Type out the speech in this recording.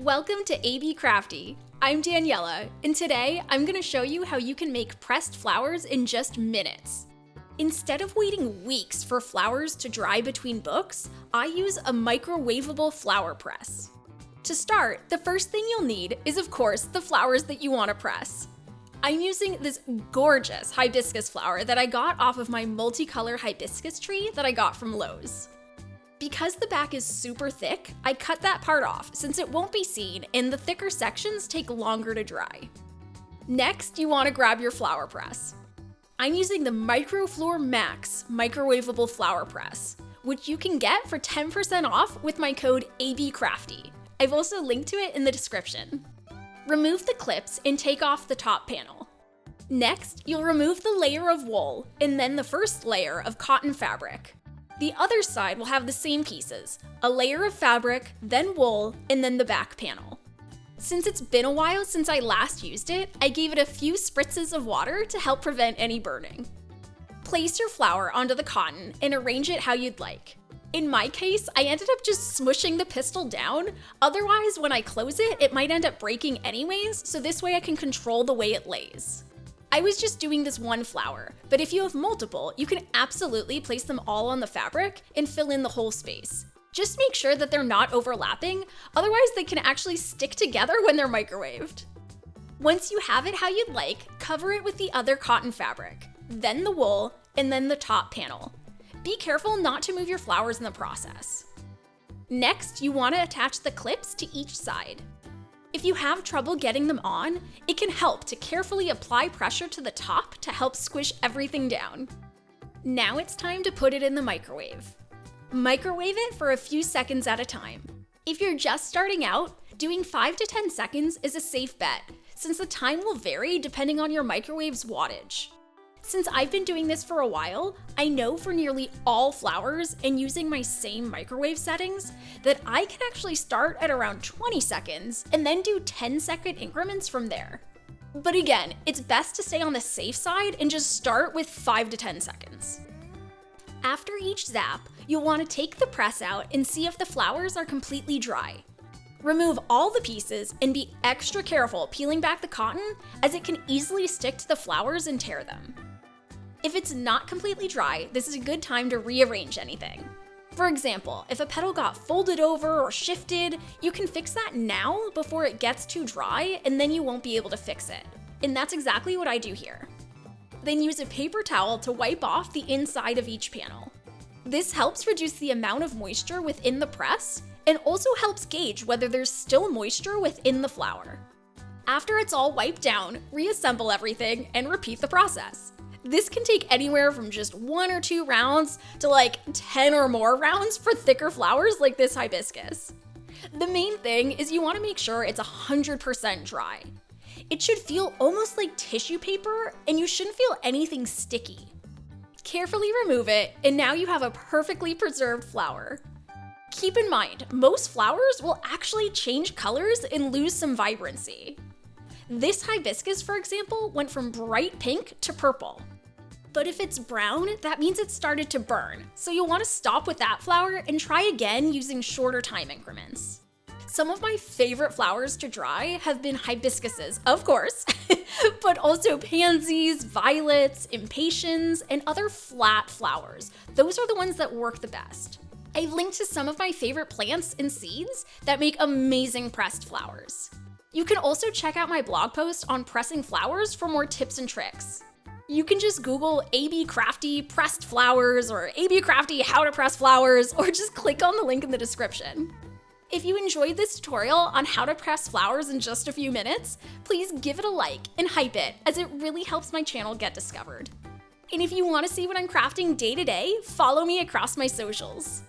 Welcome to AB Crafty. I'm Daniela, and today I'm going to show you how you can make pressed flowers in just minutes. Instead of waiting weeks for flowers to dry between books, I use a microwavable flower press. To start, the first thing you'll need is, of course, the flowers that you want to press. I'm using this gorgeous hibiscus flower that I got off of my multicolor hibiscus tree that I got from Lowe's. Because the back is super thick, I cut that part off since it won't be seen and the thicker sections take longer to dry. Next, you want to grab your flower press. I'm using the Microfleur Max microwavable flower press, which you can get for 10% off with my code ABCrafty. I've also linked to it in the description. Remove the clips and take off the top panel. Next, you'll remove the layer of wool and then the first layer of cotton fabric. The other side will have the same pieces, a layer of fabric, then wool, and then the back panel. Since it's been a while since I last used it, I gave it a few spritzes of water to help prevent any burning. Place your flower onto the cotton and arrange it how you'd like. In my case, I ended up just smushing the pistil down, otherwise when I close it, it might end up breaking anyways, so this way I can control the way it lays. I was just doing this one flower, but if you have multiple, you can absolutely place them all on the fabric and fill in the whole space. Just make sure that they're not overlapping, otherwise they can actually stick together when they're microwaved. Once you have it how you'd like, cover it with the other cotton fabric, then the wool, and then the top panel. Be careful not to move your flowers in the process. Next, you want to attach the clips to each side. If you have trouble getting them on, it can help to carefully apply pressure to the top to help squish everything down. Now it's time to put it in the microwave. Microwave it for a few seconds at a time. If you're just starting out, doing 5 to 10 seconds is a safe bet, since the time will vary depending on your microwave's wattage. Since I've been doing this for a while, I know for nearly all flowers and using my same microwave settings that I can actually start at around 20 seconds and then do 10-second increments from there. But again, it's best to stay on the safe side and just start with 5 to 10 seconds. After each zap, you'll want to take the press out and see if the flowers are completely dry. Remove all the pieces and be extra careful peeling back the cotton, as it can easily stick to the flowers and tear them. If it's not completely dry, this is a good time to rearrange anything. For example, if a petal got folded over or shifted, you can fix that now before it gets too dry, and then you won't be able to fix it. And that's exactly what I do here. Then use a paper towel to wipe off the inside of each panel. This helps reduce the amount of moisture within the press, and also helps gauge whether there's still moisture within the flower. After it's all wiped down, reassemble everything and repeat the process. This can take anywhere from just 1 or 2 rounds to like 10 or more rounds for thicker flowers like this hibiscus. The main thing is you want to make sure it's 100% dry. It should feel almost like tissue paper, and you shouldn't feel anything sticky. Carefully remove it, and now you have a perfectly preserved flower. Keep in mind, most flowers will actually change colors and lose some vibrancy. This hibiscus, for example, went from bright pink to purple. But if it's brown, that means it started to burn, so you'll want to stop with that flower and try again using shorter time increments. Some of my favorite flowers to dry have been hibiscuses, of course, but also pansies, violets, impatiens, and other flat flowers. Those are the ones that work the best. I've linked to some of my favorite plants and seeds that make amazing pressed flowers. You can also check out my blog post on pressing flowers for more tips and tricks. You can just Google AB Crafty pressed flowers or AB Crafty how to press flowers, or just click on the link in the description. If you enjoyed this tutorial on how to press flowers in just a few minutes, please give it a like and hype it, as it really helps my channel get discovered. And if you want to see what I'm crafting day to day, follow me across my socials.